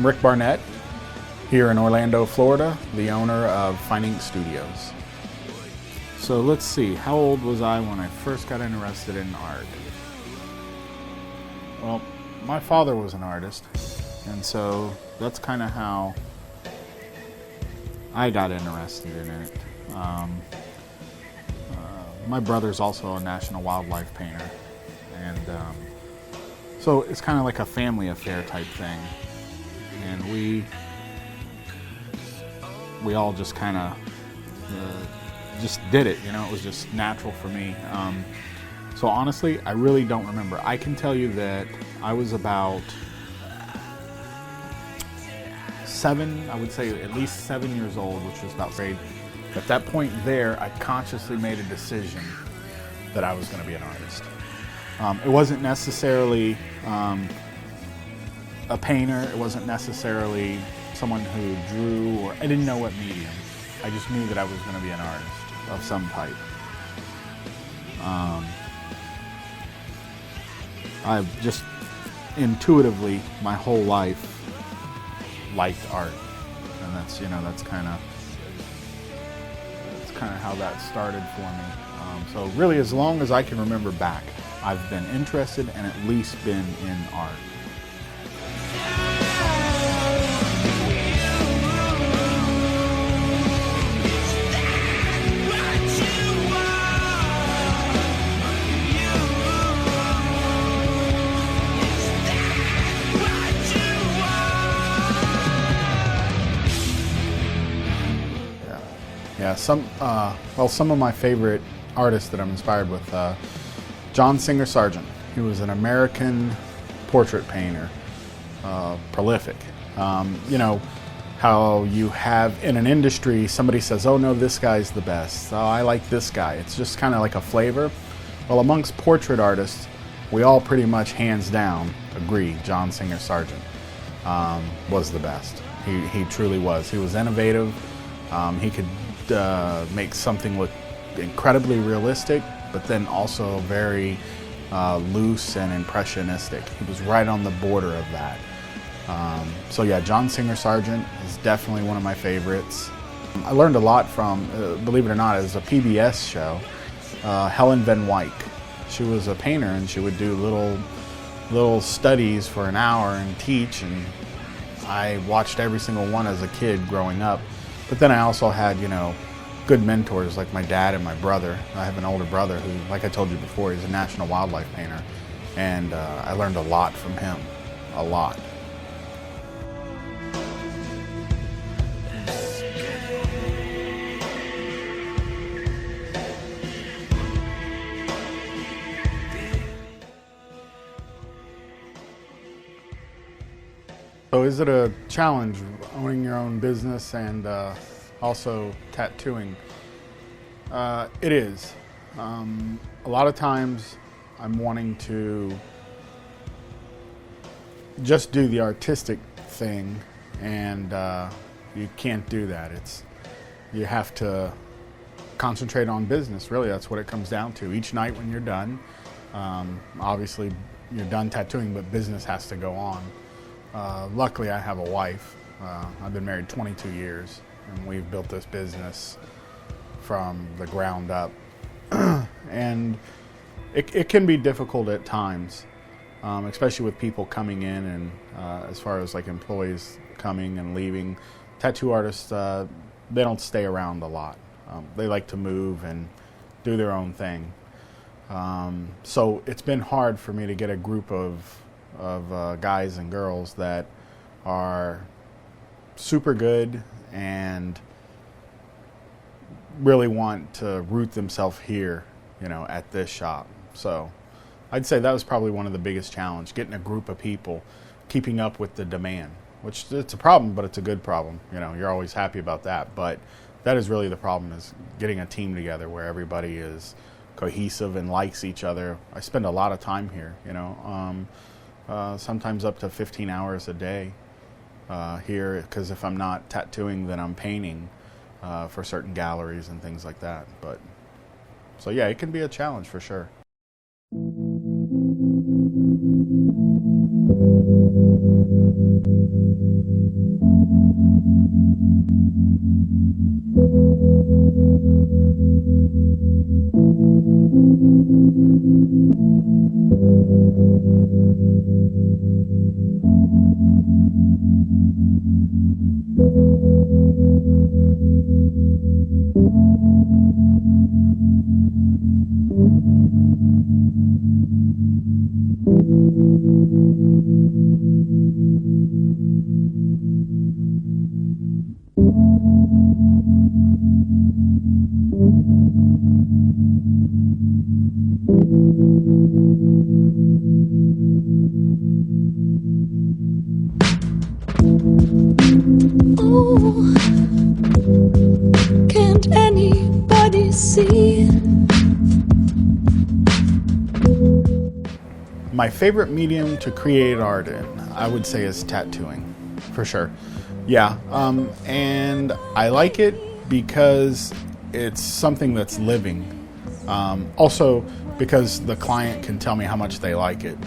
I'm Rick Barnett, here in Orlando, Florida, the owner of Fine Ink Studios. So let's see, how old was I when I first got interested in art? Well, my father was an artist, and so that's kind of how I got interested in it. My brother's also a national wildlife painter, and so it's kind of like a family affair type thing. And we all just kind of just did it, you know. It was just natural for me. So honestly, I really don't remember. I can tell you that I was about 7, I would say at least 7 years old, which was about grade. At that point there, I consciously made a decision that I was going to be an artist. It wasn't necessarily a painter, it wasn't necessarily someone who drew, or I didn't know what medium. I just knew that I was going to be an artist of some type. I've just intuitively my whole life liked art, and that's kind of how that started for me. So really, as long as I can remember back, I've been interested and at least been in art. Yeah, some of my favorite artists that I'm inspired with, John Singer Sargent. He was an American portrait painter, prolific. You know how you have in an industry, somebody says, oh no, this guy's the best. Oh, I like this guy. It's just kind of like a flavor. Well, amongst portrait artists, we all pretty much hands down agree John Singer Sargent was the best. He truly was. He was innovative. He could make something look incredibly realistic, but then also very loose and impressionistic. He was right on the border of that. So yeah, John Singer Sargent is definitely one of my favorites. I learned a lot from, believe it or not, it was a PBS show, Helen Van Wyck. She was a painter, and she would do little studies for an hour and teach, and I watched every single one as a kid growing up. But then I also had, good mentors like my dad and my brother. I have an older brother who, like I told you before, he's a national wildlife painter. And I learned a lot from him, a lot. So is it a challenge owning your own business and also tattooing? It is. A lot of times I'm wanting to just do the artistic thing, and you can't do that. You have to concentrate on business, really. That's what it comes down to. Each night when you're done, obviously you're done tattooing, but business has to go on. Luckily, I have a wife. I've been married 22 years, and we've built this business from the ground up. And it can be difficult at times, especially with people coming in and as far as like employees coming and leaving. Tattoo artists, they don't stay around a lot. They like to move and do their own thing. So it's been hard for me to get a group of guys and girls that are super good and really want to root themselves here, at this shop. So I'd say that was probably one of the biggest challenges, getting a group of people, keeping up with the demand, which it's a problem, but it's a good problem. You're always happy about that. But that is really the problem, is getting a team together where everybody is cohesive and likes each other. I spend a lot of time here, sometimes up to 15 hours a day here, because if I'm not tattooing, then I'm painting for certain galleries and things like that. But so yeah, it can be a challenge for sure. Oh, can't anybody see? My favorite medium to create art in, I would say, is tattooing, for sure. Yeah, and I like it because it's something that's living. Also, because the client can tell me how much they like it.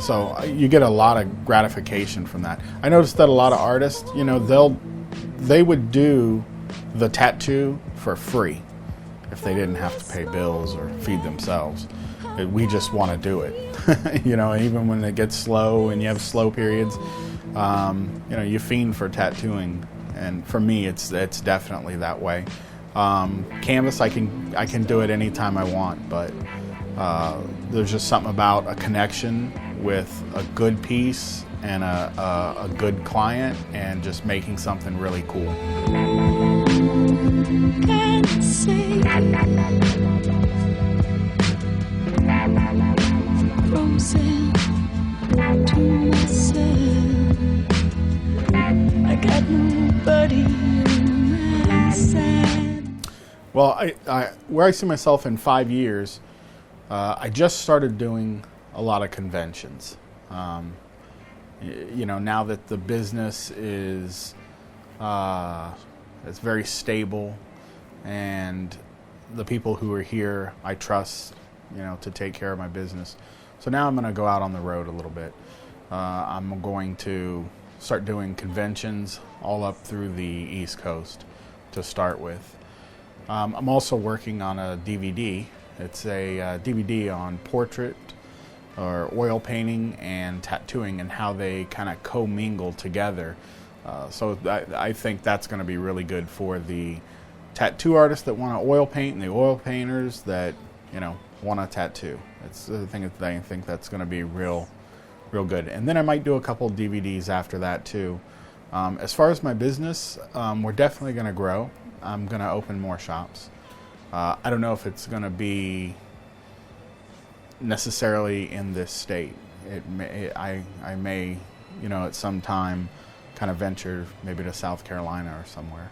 So you get a lot of gratification from that. I noticed that a lot of artists, they would do the tattoo for free if they didn't have to pay bills or feed themselves. We just want to do it. Even when it gets slow and you have slow periods, you fiend for tattooing. And for me, it's definitely that way. Canvas, I can do it anytime I want, but there's just something about a connection with a good piece and a good client, and just making something really cool. Can't say frozen to myself. I got nobody on my side. Well, where I see myself in 5 years, I just started doing a lot of conventions. Now that the business is it's very stable, and the people who are here I trust, to take care of my business. So now I'm going to go out on the road a little bit. I'm going to start doing conventions all up through the East Coast to start with. I'm also working on a DVD. It's a DVD on portrait or oil painting and tattooing, and how they kind of commingle together. So I think that's going to be really good for the tattoo artists that want to oil paint, and the oil painters that want to tattoo. It's the thing that I think that's going to be real good. And then I might do a couple DVDs after that too. As far as my business, we're definitely going to grow. I'm going to open more shops. I don't know if it's going to be necessarily in this state. I may, at some time kind of venture maybe to South Carolina or somewhere.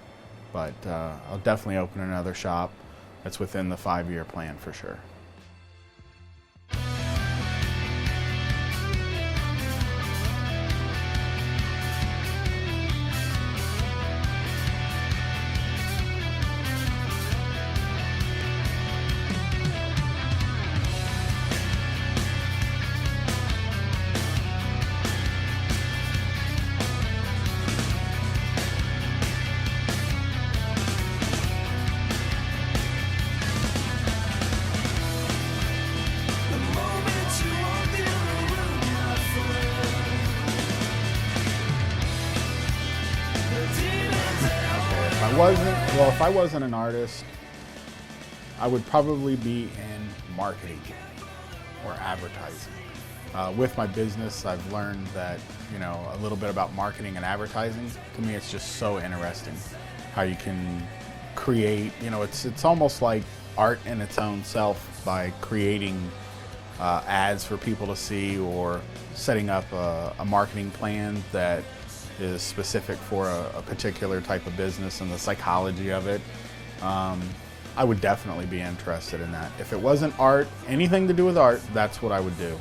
But I'll definitely open another shop that's within the 5-year plan for sure. If I wasn't an artist, I would probably be in marketing or advertising. With my business, I've learned that, a little bit about marketing and advertising. To me, it's just so interesting how you can create, it's almost like art in its own self by creating ads for people to see, or setting up a marketing plan that is specific for a particular type of business and the psychology of it. I would definitely be interested in that. If it wasn't art, anything to do with art, that's what I would do.